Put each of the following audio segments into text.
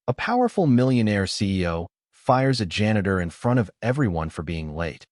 A powerful millionaire CEO fires a janitor in front of everyone for being late,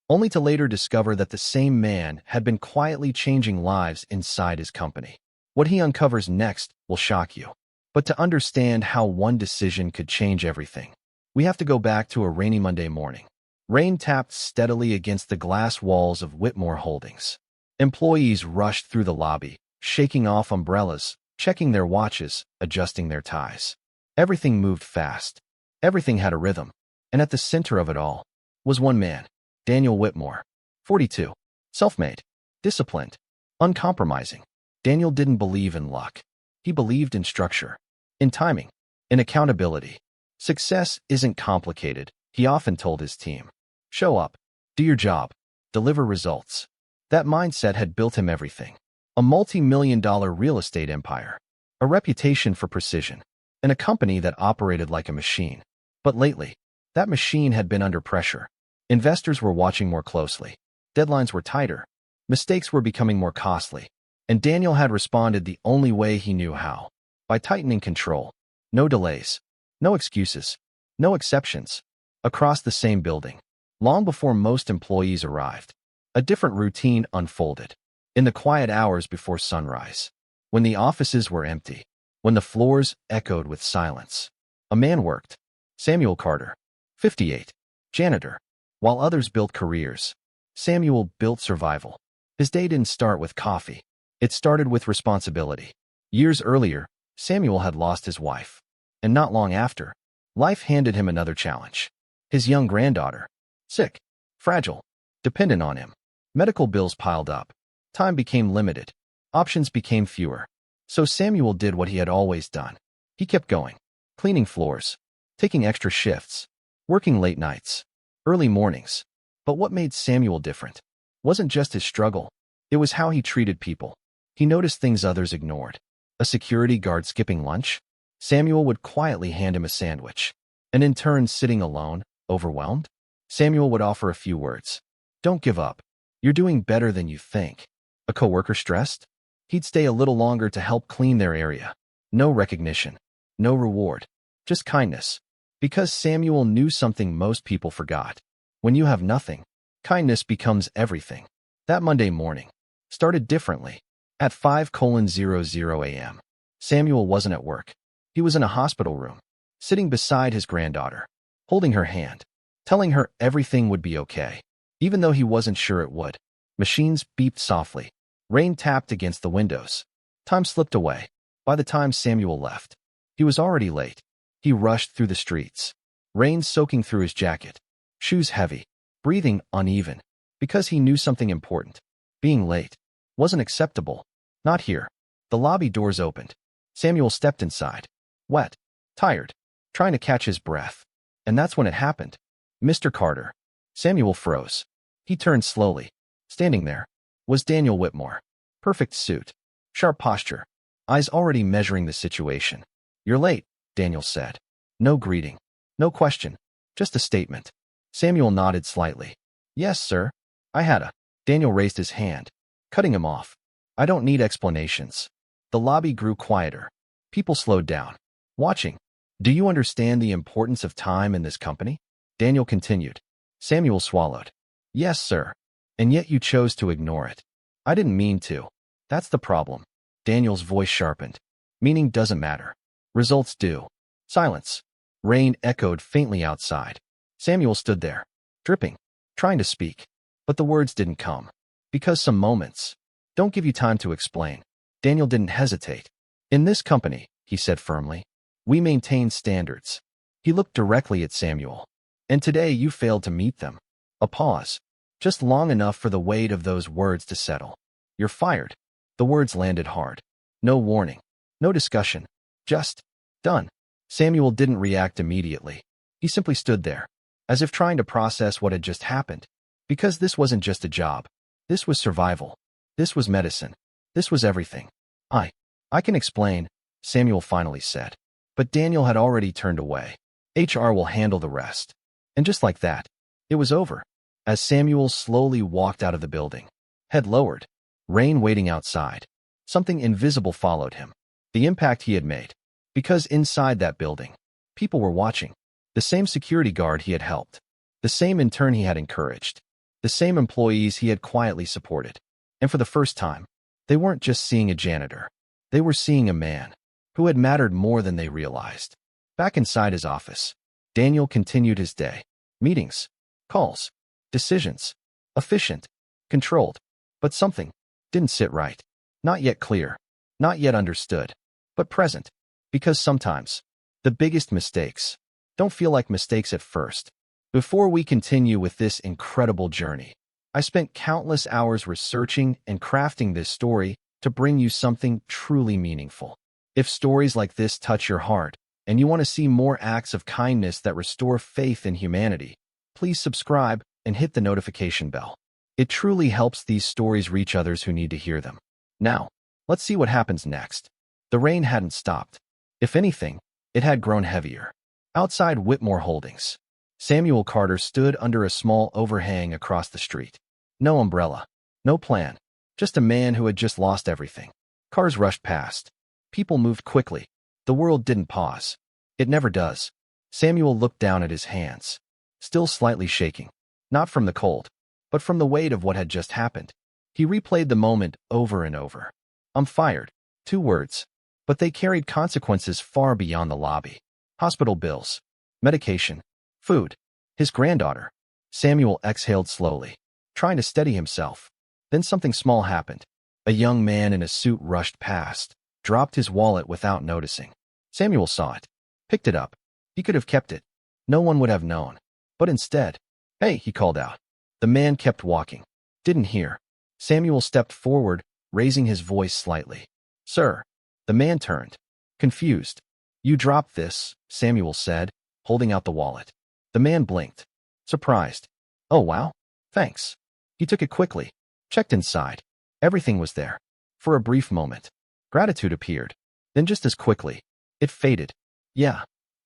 only to later discover that the same man had been quietly changing lives inside his company. What he uncovers next will shock you. But to understand how one decision could change everything, we have to go back to a rainy Monday morning. Rain tapped steadily against the glass walls of Whitmore Holdings. Employees rushed through the lobby, shaking off umbrellas, checking their watches, adjusting their ties. Everything moved fast. Everything had a rhythm. And at the center of it all was one man, Daniel Whitmore, 42, self-made, disciplined, uncompromising. Daniel didn't believe in luck. He believed in structure, in timing, in accountability. Success isn't complicated, he often told his team. Show up, do your job, deliver results. That mindset had built him everything. A multi-million-dollar real estate empire, a reputation for precision, and a company that operated like a machine. But lately, that machine had been under pressure. Investors were watching more closely. Deadlines were tighter. Mistakes were becoming more costly. And Daniel had responded the only way he knew how, by tightening control. No delays, no excuses, no exceptions. Across the same building, long before most employees arrived, a different routine unfolded. In the quiet hours before sunrise, when the offices were empty, when the floors echoed with silence, a man worked. Samuel Carter, 58, janitor. While others built careers, Samuel built survival. His day didn't start with coffee. It started with responsibility. Years earlier, Samuel had lost his wife. And not long after, life handed him another challenge. His young granddaughter, sick, fragile, dependent on him. Medical bills piled up. Time became limited. Options became fewer. So Samuel did what he had always done. He kept going, cleaning floors, taking extra shifts, working late nights, early mornings. But what made Samuel different wasn't just his struggle. It was how he treated people. He noticed things others ignored. A security guard skipping lunch? Samuel would quietly hand him a sandwich. An intern sitting alone, overwhelmed? Samuel would offer a few words. Don't give up. You're doing better than you think. A coworker stressed? He'd stay a little longer to help clean their area. No recognition. No reward. Just kindness. Because Samuel knew something most people forgot. When you have nothing, kindness becomes everything. That Monday morning started differently. At 5:00 a.m., Samuel wasn't at work. He was in a hospital room, sitting beside his granddaughter, holding her hand, telling her everything would be okay, even though he wasn't sure it would. Machines beeped softly. Rain tapped against the windows. Time slipped away. By the time Samuel left, he was already late. He rushed through the streets, rain soaking through his jacket, shoes heavy, breathing uneven, because he knew something important. Being late wasn't acceptable. Not here. The lobby doors opened. Samuel stepped inside, wet, tired, trying to catch his breath. And that's when it happened. Mr. Carter. Samuel froze. He turned slowly. Standing there was Daniel Whitmore. Perfect suit, sharp posture, eyes already measuring the situation. You're late, Daniel said. No greeting, no question, just a statement. Samuel nodded slightly. Yes, sir. I had a. Daniel raised his hand, cutting him off. I don't need explanations. The lobby grew quieter. People slowed down, watching. Do you understand the importance of time in this company? Daniel continued. Samuel swallowed. Yes, sir. And yet you chose to ignore it. I didn't mean to. That's the problem. Daniel's voice sharpened. Meaning doesn't matter. Results do. Silence. Rain echoed faintly outside. Samuel stood there, dripping, trying to speak. But the words didn't come. Because some moments don't give you time to explain. Daniel didn't hesitate. In this company, he said firmly, we maintain standards. He looked directly at Samuel. And today you failed to meet them. A pause. Just long enough for the weight of those words to settle. You're fired. The words landed hard. No warning. No discussion. Just done. Samuel didn't react immediately. He simply stood there, as if trying to process what had just happened. Because this wasn't just a job. This was survival. This was medicine. This was everything. I can explain, Samuel finally said. But Daniel had already turned away. HR will handle the rest. And just like that, it was over. As Samuel slowly walked out of the building, head lowered, rain waiting outside, something invisible followed him. The impact he had made. Because inside that building, People were watching. The same security guard he had helped. The same intern he had encouraged. The same employees he had quietly supported. And for the first time, they weren't just seeing a janitor. They were seeing a man who had mattered more than they realized. Back inside his office, Daniel continued his day. Meetings, calls, decisions. Efficient, controlled. But something didn't sit right. Not yet clear. Not yet understood. But present. Because sometimes, the biggest mistakes don't feel like mistakes at first. Before we continue with this incredible journey, I spent countless hours researching and crafting this story to bring you something truly meaningful. If stories like this touch your heart, and you want to see more acts of kindness that restore faith in humanity, please subscribe and hit the notification bell. It truly helps these stories reach others who need to hear them. Now, let's see what happens next. The rain hadn't stopped. If anything, it had grown heavier. Outside Whitmore Holdings, Samuel Carter stood under a small overhang across the street. No umbrella, no plan, just a man who had just lost everything. Cars rushed past. People moved quickly. The world didn't pause. It never does. Samuel looked down at his hands, still slightly shaking, not from the cold, but from the weight of what had just happened. He replayed the moment over and over. I'm fired. 2 words. But they carried consequences far beyond the lobby. Hospital bills, medication, food, his granddaughter. Samuel exhaled slowly, trying to steady himself. Then something small happened. A young man in a suit rushed past, dropped his wallet without noticing. Samuel saw it, picked it up. He could have kept it. No one would have known. But instead, "Hey," he called out. The man kept walking. Didn't hear. Samuel stepped forward, raising his voice slightly. "Sir." The man turned, confused. "You dropped this," Samuel said, holding out the wallet. The man blinked, surprised. "Oh, wow. Thanks." He took it quickly, checked inside. Everything was there. For a brief moment, gratitude appeared. Then just as quickly, it faded. "Yeah.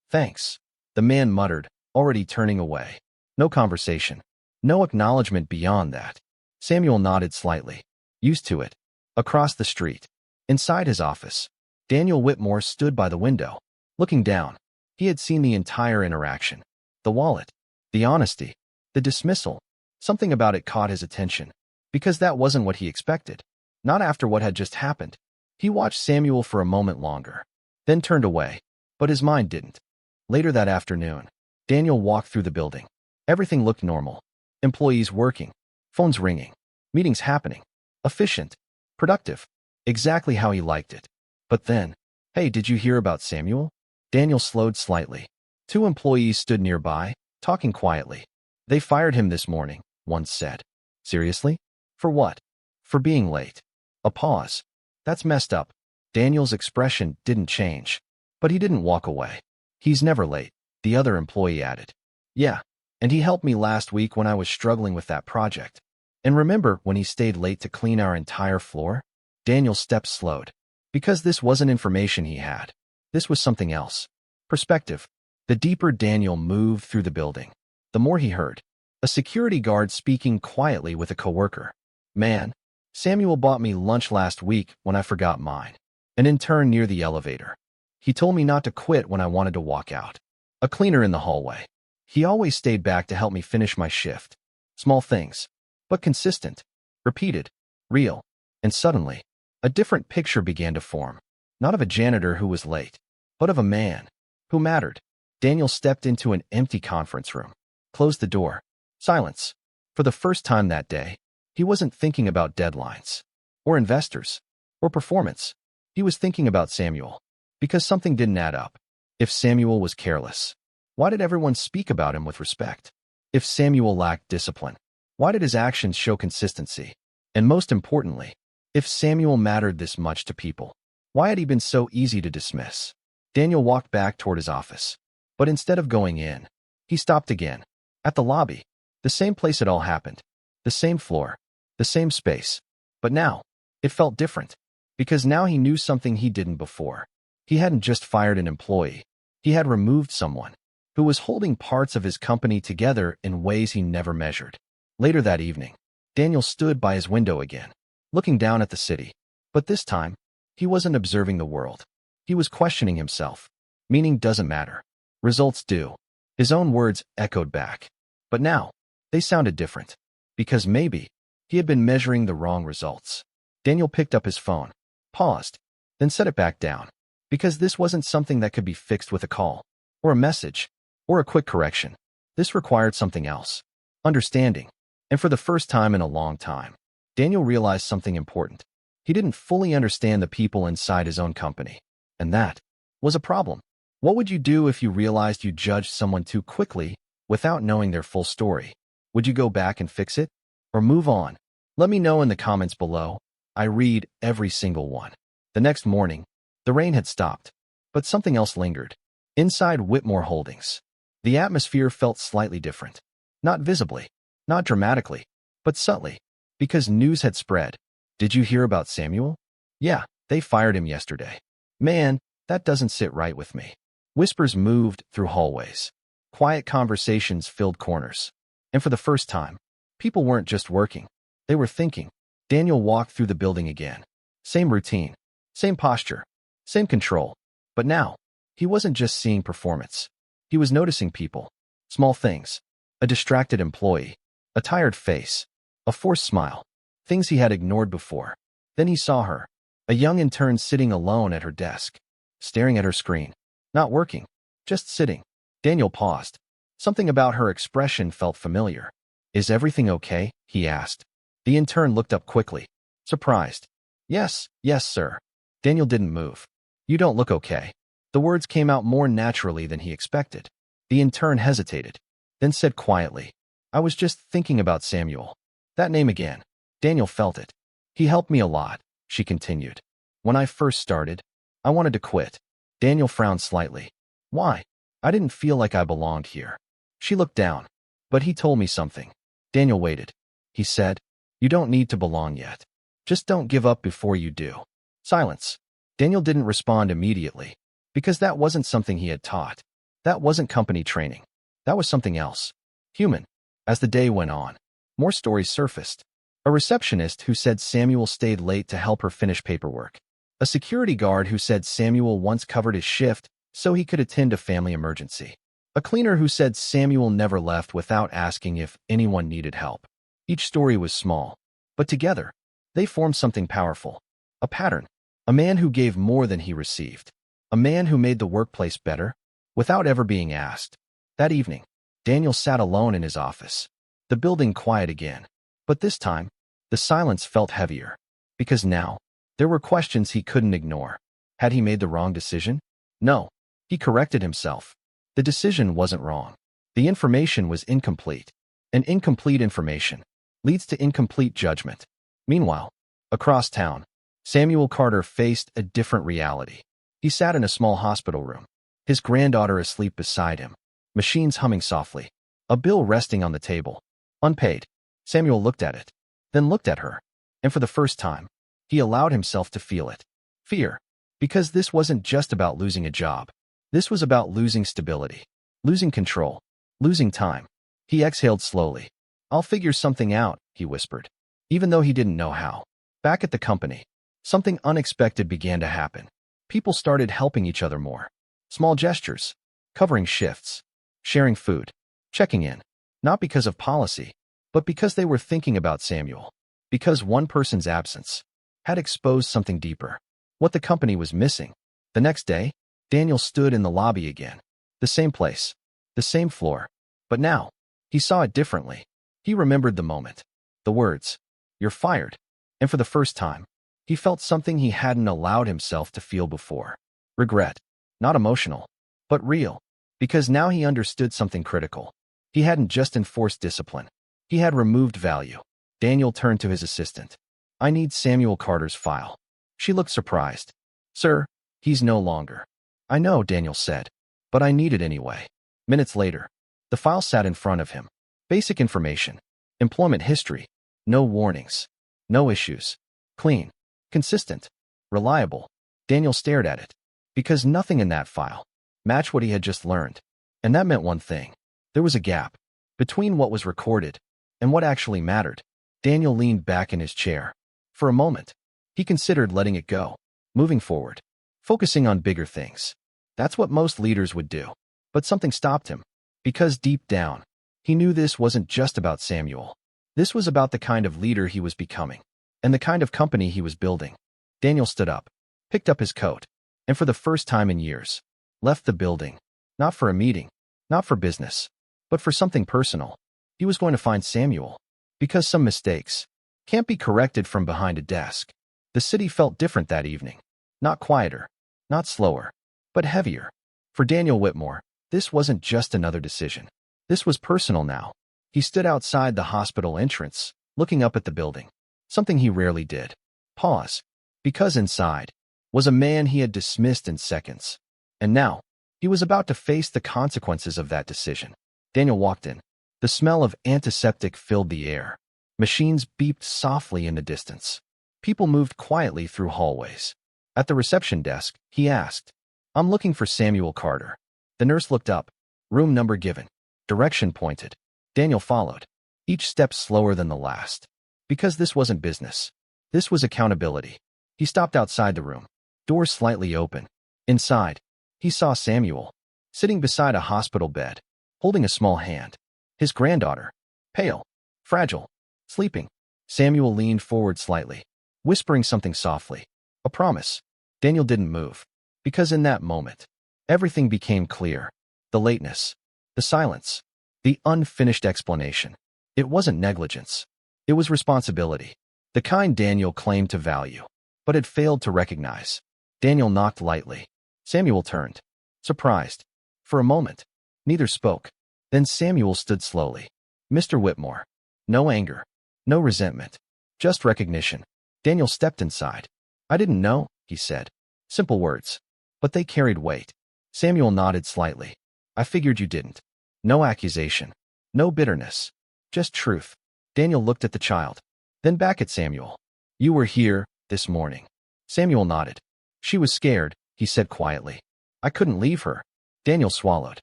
Thanks," the man muttered, already turning away. No conversation. No acknowledgement beyond that. Samuel nodded slightly, used to it. Across the street, inside his office, Daniel Whitmore stood by the window, looking down. He had seen the entire interaction. The wallet, the honesty, the dismissal. Something about it caught his attention, because that wasn't what he expected. Not after what had just happened. He watched Samuel for a moment longer, then turned away, but his mind didn't. Later that afternoon, Daniel walked through the building. Everything looked normal. Employees working, phones ringing, meetings happening. Efficient, productive, exactly how he liked it. But then, "Hey, did you hear about Samuel?" Daniel slowed slightly. 2 employees stood nearby, talking quietly. "They fired him this morning," one said. "Seriously? For what?" "For being late." A pause. "That's messed up." Daniel's expression didn't change, but he didn't walk away. "He's never late," the other employee added. "Yeah, and he helped me last week when I was struggling with that project. And remember when he stayed late to clean our entire floor?" Daniel's steps slowed. Because this wasn't information he had. This was something else. Perspective. The deeper Daniel moved through the building, the more he heard. A security guard speaking quietly with a coworker. "Man, Samuel bought me lunch last week when I forgot mine." An intern near the elevator. "He told me not to quit when I wanted to walk out." A cleaner in the hallway. "He always stayed back to help me finish my shift." Small things, but consistent, repeated, real. And suddenly, a different picture began to form. Not of a janitor who was late, but of a man who mattered. Daniel stepped into an empty conference room, closed the door. Silence. For the first time that day, he wasn't thinking about deadlines, or investors, or performance. He was thinking about Samuel, because something didn't add up. If Samuel was careless, why did everyone speak about him with respect? If Samuel lacked discipline, why did his actions show consistency? And most importantly, if Samuel mattered this much to people, why had he been so easy to dismiss? Daniel walked back toward his office, but instead of going in, he stopped again. At the lobby, the same place it all happened, the same floor, the same space. But now, it felt different, because now he knew something he didn't before. He hadn't just fired an employee, he had removed someone who was holding parts of his company together in ways he never measured. Later that evening, Daniel stood by his window again, looking down at the city. But this time, he wasn't observing the world. He was questioning himself. Meaning doesn't matter. Results do. His own words echoed back. But now, they sounded different. Because maybe, he had been measuring the wrong results. Daniel picked up his phone, paused, then set it back down. Because this wasn't something that could be fixed with a call, or a message, or a quick correction. This required something else. Understanding. And for the first time in a long time, Daniel realized something important. He didn't fully understand the people inside his own company. And that was a problem. What would you do if you realized you judged someone too quickly without knowing their full story? Would you go back and fix it? Or move on? Let me know in the comments below. I read every single one. The next morning, the rain had stopped, but something else lingered. Inside Whitmore Holdings, the atmosphere felt slightly different. Not visibly, not dramatically, but subtly, because news had spread. Did you hear about Samuel? Yeah, they fired him yesterday. Man, that doesn't sit right with me. Whispers moved through hallways. Quiet conversations filled corners. And for the first time, people weren't just working. They were thinking. Daniel walked through the building again. Same routine, same posture, same control. But now, he wasn't just seeing performance. He was noticing people. Small things. A distracted employee. A tired face. A forced smile. Things he had ignored before. Then he saw her. A young intern sitting alone at her desk. Staring at her screen. Not working. Just sitting. Daniel paused. Something about her expression felt familiar. Is everything okay? He asked. The intern looked up quickly. Surprised. Yes, sir. Daniel didn't move. You don't look okay. The words came out more naturally than he expected. The intern hesitated, then said quietly, I was just thinking about Samuel. That name again. Daniel felt it. He helped me a lot, she continued. When I first started, I wanted to quit. Daniel frowned slightly. Why? I didn't feel like I belonged here. She looked down. But he told me something. Daniel waited. He said, you don't need to belong yet. Just don't give up before you do. Silence. Daniel didn't respond immediately, because that wasn't something he had taught. That wasn't company training. That was something else. Human. As the day went on, more stories surfaced. A receptionist who said Samuel stayed late to help her finish paperwork. A security guard who said Samuel once covered his shift so he could attend a family emergency. A cleaner who said Samuel never left without asking if anyone needed help. Each story was small, but together, they formed something powerful. A pattern. A man who gave more than he received. A man who made the workplace better, without ever being asked. That evening, Daniel sat alone in his office. The building quiet again. But this time, the silence felt heavier. Because now, there were questions he couldn't ignore. Had he made the wrong decision? No. He corrected himself. The decision wasn't wrong. The information was incomplete. And incomplete information leads to incomplete judgment. Meanwhile, across town, Samuel Carter faced a different reality. He sat in a small hospital room, his granddaughter asleep beside him, machines humming softly, a bill resting on the table. Unpaid. Samuel looked at it, then looked at her, and for the first time, he allowed himself to feel it. Fear. Because this wasn't just about losing a job. This was about losing stability, losing control, losing time. He exhaled slowly. I'll figure something out, he whispered, even though he didn't know how. Back at the company, something unexpected began to happen. People started helping each other more. Small gestures, covering shifts, sharing food, checking in, not because of policy, but because they were thinking about Samuel. Because one person's absence had exposed something deeper, what the company was missing. The next day, Daniel stood in the lobby again. The same place, the same floor. But now, he saw it differently. He remembered the moment. The words, you're fired. And for the first time, he felt something he hadn't allowed himself to feel before. Regret. Not emotional, but real. Because now he understood something critical. He hadn't just enforced discipline. He had removed value. Daniel turned to his assistant. I need Samuel Carter's file. She looked surprised. Sir, he's no longer. I know, Daniel said, but I need it anyway. Minutes later, the file sat in front of him. Basic information. Employment history. No warnings. No issues. Clean. Consistent. Reliable. Daniel stared at it. Because nothing in that file matched what he had just learned. And that meant one thing. There was a gap between what was recorded and what actually mattered. Daniel leaned back in his chair. For a moment, he considered letting it go, moving forward, focusing on bigger things. That's what most leaders would do. But something stopped him. Because deep down, he knew this wasn't just about Samuel. This was about the kind of leader he was becoming, and the kind of company he was building. Daniel stood up, picked up his coat, and for the first time in years, left the building. Not for a meeting, not for business, but for something personal. He was going to find Samuel. Because some mistakes can't be corrected from behind a desk. The city felt different that evening. Not quieter, not slower, but heavier. For Daniel Whitmore, this wasn't just another decision. This was personal now. He stood outside the hospital entrance, looking up at the building. Something he rarely did. Pause. Because inside was a man he had dismissed in seconds. And now, he was about to face the consequences of that decision. Daniel walked in. The smell of antiseptic filled the air. Machines beeped softly in the distance. People moved quietly through hallways. At the reception desk, he asked, "I'm looking for Samuel Carter." The nurse looked up. Room number given. Direction pointed. Daniel followed, each step slower than the last. Because this wasn't business. This was accountability. He stopped outside the room, doors slightly open. Inside, he saw Samuel, sitting beside a hospital bed, holding a small hand. His granddaughter, pale, fragile, sleeping. Samuel leaned forward slightly, whispering something softly. A promise. Daniel didn't move. Because in that moment, everything became clear. The lateness, the silence, the unfinished explanation. It wasn't negligence. It was responsibility. The kind Daniel claimed to value, but had failed to recognize. Daniel knocked lightly. Samuel turned, surprised. For a moment, neither spoke. Then Samuel stood slowly. "Mr. Whitmore." No anger, no resentment, just recognition. Daniel stepped inside. "I didn't know," he said. Simple words, but they carried weight. Samuel nodded slightly. "I figured you didn't." No accusation, no bitterness, just truth. Daniel looked at the child, then back at Samuel. "You were here this morning." Samuel nodded. "She was scared," he said quietly. "I couldn't leave her." Daniel swallowed.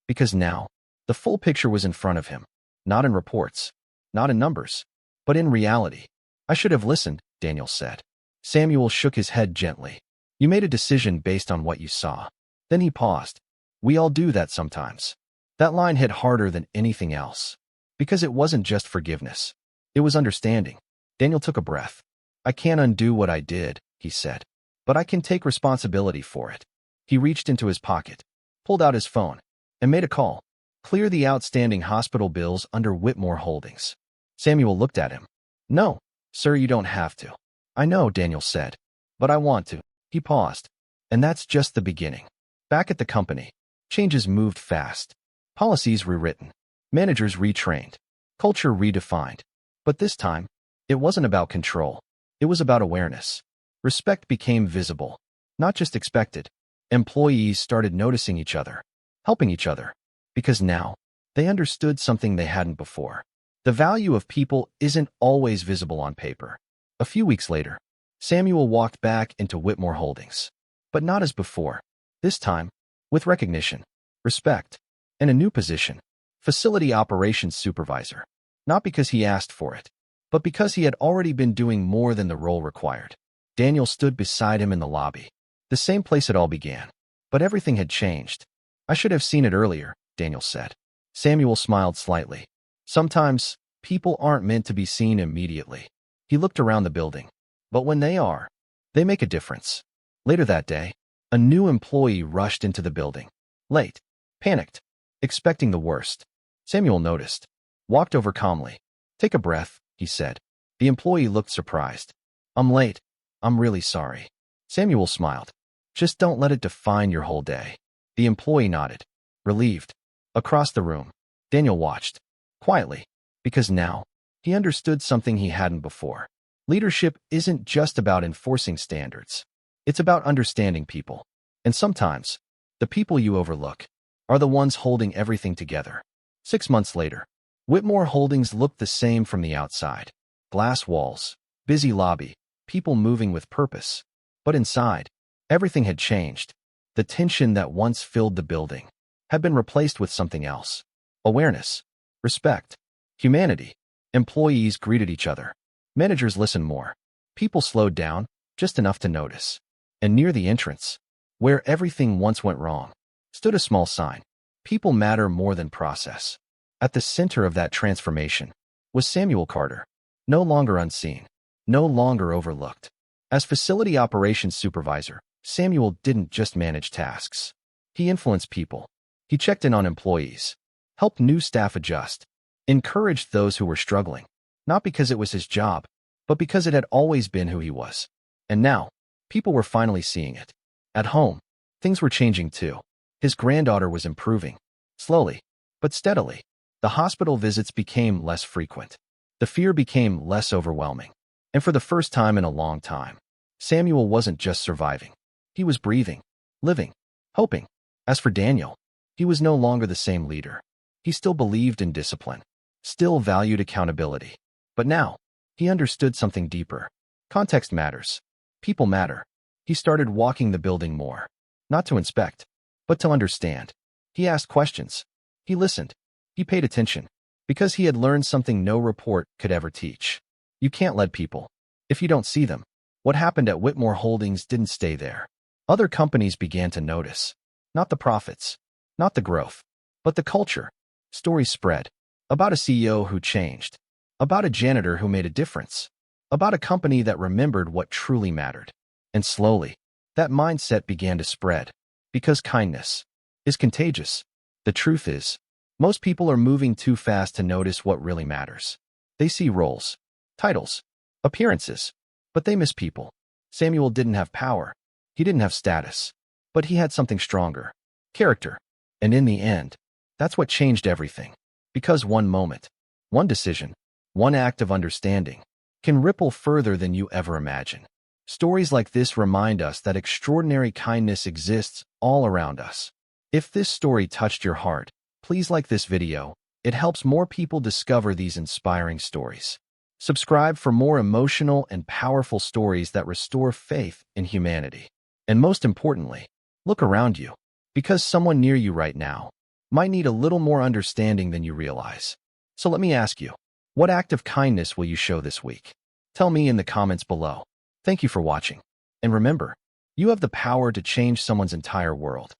Because now, the full picture was in front of him. Not in reports, not in numbers, but in reality. "I should have listened," Daniel said. Samuel shook his head gently. "You made a decision based on what you saw." Then he paused. "We all do that sometimes." That line hit harder than anything else. Because it wasn't just forgiveness. It was understanding. Daniel took a breath. "I can't undo what I did," he said. "But I can take responsibility for it." He reached into his pocket, pulled out his phone, and made a call. "Clear the outstanding hospital bills under Whitmore Holdings." Samuel looked at him. "No, sir, you don't have to." "I know," Daniel said. "But I want to." He paused. And that's just the beginning. Back at the company, changes moved fast. Policies rewritten. Managers retrained. Culture redefined. But this time, it wasn't about control. It was about awareness. Respect became visible, not just expected. Employees started noticing each other, helping each other. Because now, they understood something they hadn't before. The value of people isn't always visible on paper. A few weeks later, Samuel walked back into Whitmore Holdings. But not as before. This time, with recognition, respect, and a new position. Facility Operations Supervisor. Not because he asked for it, but because he had already been doing more than the role required. Daniel stood beside him in the lobby. The same place it all began. But everything had changed. "I should have seen it earlier," Daniel said. Samuel smiled slightly. "Sometimes, people aren't meant to be seen immediately." He looked around the building. But when they are, they make a difference. Later that day, a new employee rushed into the building. Late, panicked, expecting the worst. Samuel noticed, walked over calmly. "Take a breath," he said. The employee looked surprised. "I'm late. I'm really sorry." Samuel smiled. "Just don't let it define your whole day." The employee nodded, relieved. Across the room, Daniel watched, quietly, because now, he understood something he hadn't before. Leadership isn't just about enforcing standards. It's about understanding people. And sometimes, the people you overlook are the ones holding everything together. 6 months later, Whitmore Holdings looked the same from the outside. Glass walls, busy lobby, people moving with purpose. But inside, everything had changed. The tension that once filled the building had been replaced with something else. Awareness, respect, humanity. Employees greeted each other. Managers listened more. People slowed down, just enough to notice. And near the entrance, where everything once went wrong, stood a small sign. People matter more than process. At the center of that transformation was Samuel Carter, no longer unseen, no longer overlooked. As facility operations supervisor, Samuel didn't just manage tasks. He influenced people. He checked in on employees, helped new staff adjust, encouraged those who were struggling, not because it was his job, but because it had always been who he was. And now, people were finally seeing it. At home, things were changing too. His granddaughter was improving, slowly, but steadily. The hospital visits became less frequent. The fear became less overwhelming. And for the first time in a long time, Samuel wasn't just surviving. He was breathing, living, hoping. As for Daniel, he was no longer the same leader. He still believed in discipline, still valued accountability. But now, he understood something deeper. Context matters. People matter. He started walking the building more, not to inspect, but to understand. He asked questions. He listened. He paid attention, because he had learned something no report could ever teach. You can't lead people if you don't see them. What happened at Whitmore Holdings didn't stay there. Other companies began to notice. Not the profits, not the growth, but the culture. Stories spread about a CEO who changed, about a janitor who made a difference, about a company that remembered what truly mattered. And slowly, that mindset began to spread, because kindness is contagious. The truth is, most people are moving too fast to notice what really matters. They see roles, titles, appearances, but they miss people. Samuel didn't have power. He didn't have status, but he had something stronger, character. And in the end, that's what changed everything. Because one moment, one decision, one act of understanding can ripple further than you ever imagine. Stories like this remind us that extraordinary kindness exists all around us. If this story touched your heart, please like this video. It helps more people discover these inspiring stories. Subscribe for more emotional and powerful stories that restore faith in humanity. And most importantly, look around you, because someone near you right now might need a little more understanding than you realize. So let me ask you, what act of kindness will you show this week? Tell me in the comments below. Thank you for watching. And remember, you have the power to change someone's entire world.